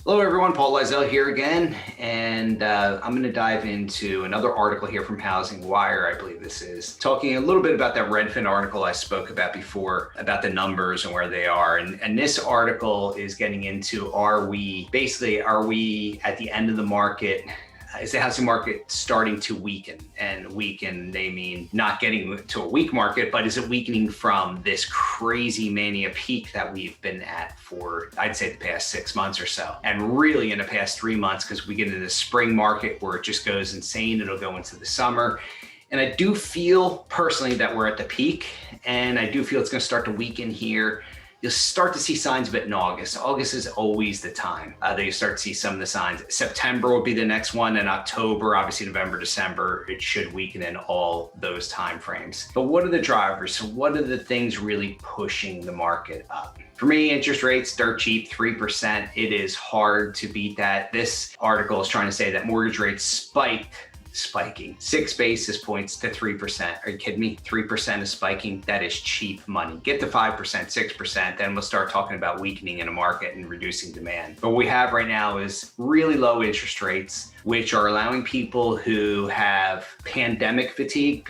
Hello everyone, Paul Lizell here again, and I'm going to dive into another article here from Housing Wire, I believe this is, talking a little bit about that RedFin article I spoke about before, about the numbers and where they are. And this article is getting into, are we at the end of the market? Is the housing market starting to weaken? And weaken, they mean not getting to a weak market, but is it weakening from this crazy mania peak that we've been at for, I'd say, the past 6 months or so? And really in the past 3 months, because we get into the spring market where it just goes insane, it'll go into the summer. And I do feel personally that we're at the peak, and I do feel it's going to start to weaken here. You'll start to see signs of it in August. August is always the time that you start to see some of the signs. September will be the next one, and October, obviously November, December, it should weaken in all those time frames. But what are the drivers? So what are the things really pushing the market up? For me, interest rates, dirt cheap, 3%. It is hard to beat that. This article is trying to say that mortgage rates spiking 6 basis points to 3%. Are you kidding me? 3% is spiking. That is cheap money. Get to 5%, 6%, then we'll start talking about weakening in a market and reducing demand. But what we have right now is really low interest rates, which are allowing people who have pandemic fatigue,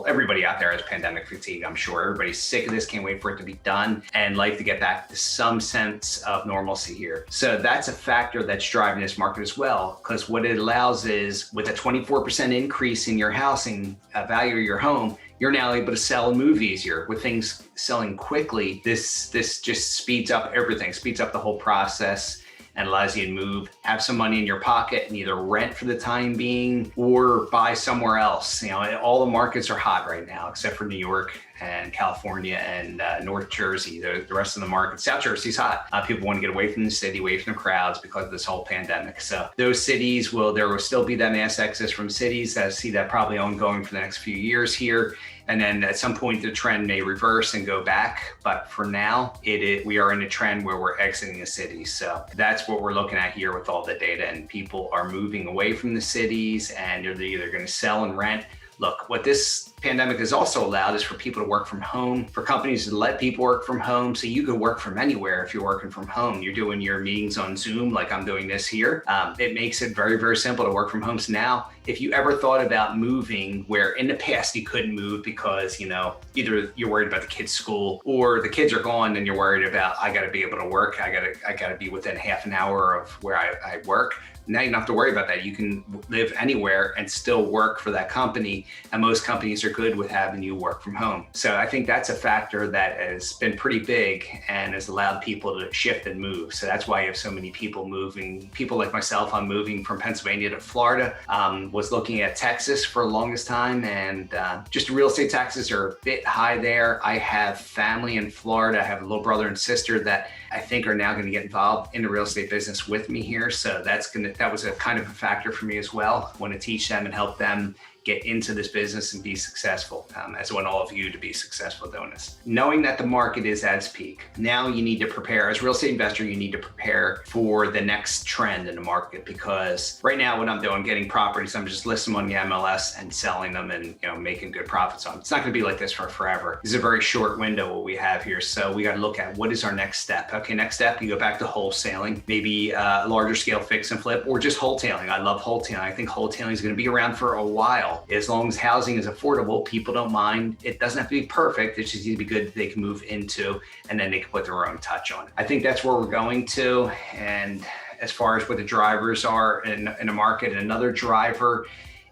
everybody out there has pandemic fatigue, I'm sure. Everybody's sick of this, can't wait for it to be done, and life to get back to some sense of normalcy here. So that's a factor that's driving this market as well, because what it allows is, with a 24% increase in your housing value of your home, you're now able to sell and move easier. With things selling quickly, this just speeds up everything, speeds up the whole process, and allows you to move, have some money in your pocket, and either rent for the time being or buy somewhere else. You know, all the markets are hot right now, except for New York and California and North Jersey. The rest of the market, South Jersey's hot. People want to get away from the city, away from the crowds because of this whole pandemic. So those cities there will still be that mass exodus from cities. I see that probably ongoing for the next few years here. And then at some point, the trend may reverse and go back. But for now, we are in a trend where we're exiting the city. So that's what we're looking at here with all the data. And people are moving away from the cities, and they're either going to sell and rent. Look, what this pandemic has also allowed is for people to work from home, for companies to let people work from home. So you can work from anywhere if you're working from home. You're doing your meetings on Zoom like I'm doing this here. It makes it very, very simple to work from home. So now, if you ever thought about moving, where in the past you couldn't move because, either you're worried about the kids' school or the kids are gone and you're worried about, I got to be able to work. I got to be within half an hour of where I work. Now you don't have to worry about that. You can live anywhere and still work for that company. And most companies are good with having you work from home. So I think that's a factor that has been pretty big and has allowed people to shift and move. So that's why you have so many people moving. People like myself, I'm moving from Pennsylvania to Florida. Was looking at Texas for the longest time, and just real estate taxes are a bit high there. I have family in Florida. I have a little brother and sister that I think are now going to get involved in the real estate business with me here. So that was a kind of a factor for me as well. I want to teach them and help them get into this business and be successful, as I want all of you to be successful doing this. Knowing that the market is at its peak, now you need to prepare. As a real estate investor, you need to prepare for the next trend in the market, because right now what I'm doing, getting properties, I'm just listing them on the MLS and selling them and making good profits on them. It's not going to be like this for forever. This is a very short window what we have here. So we got to look at what is our next step. Okay, next step, you go back to wholesaling, maybe a larger scale fix and flip, or just wholetailing. I love wholetailing. I think wholetailing is going to be around for a while. As long as housing is affordable, people don't mind. It doesn't have to be perfect. It just needs to be good that they can move into, and then they can put their own touch on it. I think that's where we're going to. And as far as what the drivers are in a market, another driver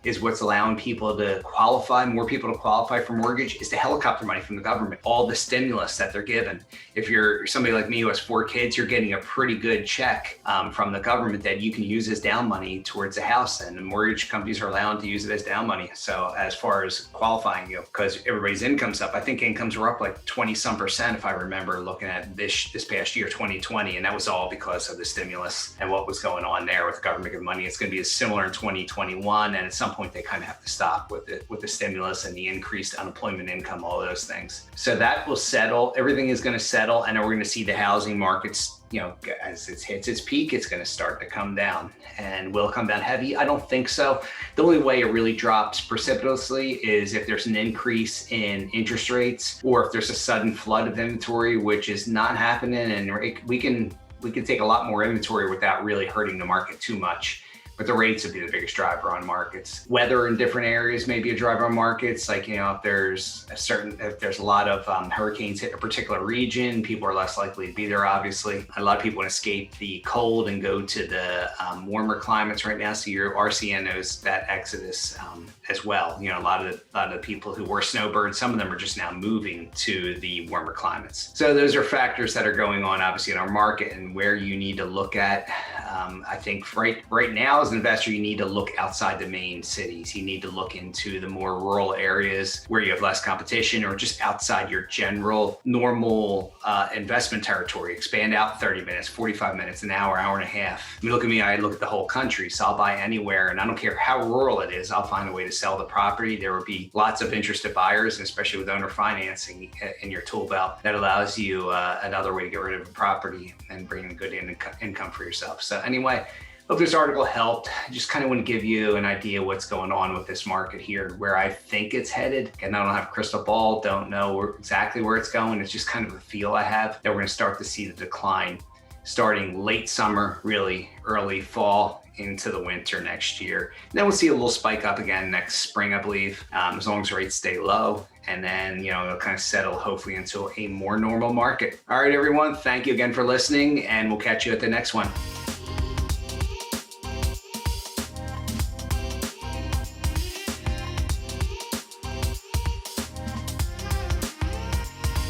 is what's allowing people to qualify, more people to qualify for mortgage, is the helicopter money from the government, all the stimulus that they're given. If you're somebody like me who has 4 kids, you're getting a pretty good check from the government that you can use as down money towards a house, and the mortgage companies are allowed to use it as down money. So as far as qualifying you, because everybody's income's up, I think incomes were up like 20% if I remember looking at this past year, 2020, and that was all because of the stimulus and what was going on there with the government giving money. It's going to be similar in 2021, and at some point they kind of have to stop with the stimulus and the increased unemployment income, all those things. So that will settle. Everything is going to settle, and then we're going to see the housing markets, as it hits its peak, it's going to start to come down. And will it come down heavy? I don't think so. The only way it really drops precipitously is if there's an increase in interest rates, or if there's a sudden flood of inventory, which is not happening. And we can we could take a lot more inventory without really hurting the market too much. But the rates would be the biggest driver on markets. Weather in different areas may be a driver on markets. Like, if there's a lot of hurricanes hit a particular region, people are less likely to be there, obviously. A lot of people escape the cold and go to the warmer climates right now. So your RCN knows that exodus as well. A lot of the people who were snowbirds, some of them are just now moving to the warmer climates. So those are factors that are going on, obviously, in our market, and where you need to look at. I think right now as an investor, you need to look outside the main cities. You need to look into the more rural areas where you have less competition, or just outside your general normal investment territory. Expand out 30 minutes, 45 minutes, an hour, hour and a half. Look at me, I look at the whole country, so I'll buy anywhere, and I don't care how rural it is, I'll find a way to sell the property. There will be lots of interested buyers, and especially with owner financing in your tool belt, that allows you another way to get rid of a property and bring in good income for yourself. So anyway, hope this article helped. I just kind of want to give you an idea what's going on with this market here, where I think it's headed. And I don't have a crystal ball, don't know exactly where it's going. It's just kind of a feel I have that we're going to start to see the decline starting late summer, really early fall into the winter next year. And then we'll see a little spike up again next spring, I believe, as long as rates stay low. And then, it'll kind of settle hopefully into a more normal market. All right, everyone. Thank you again for listening, and we'll catch you at the next one.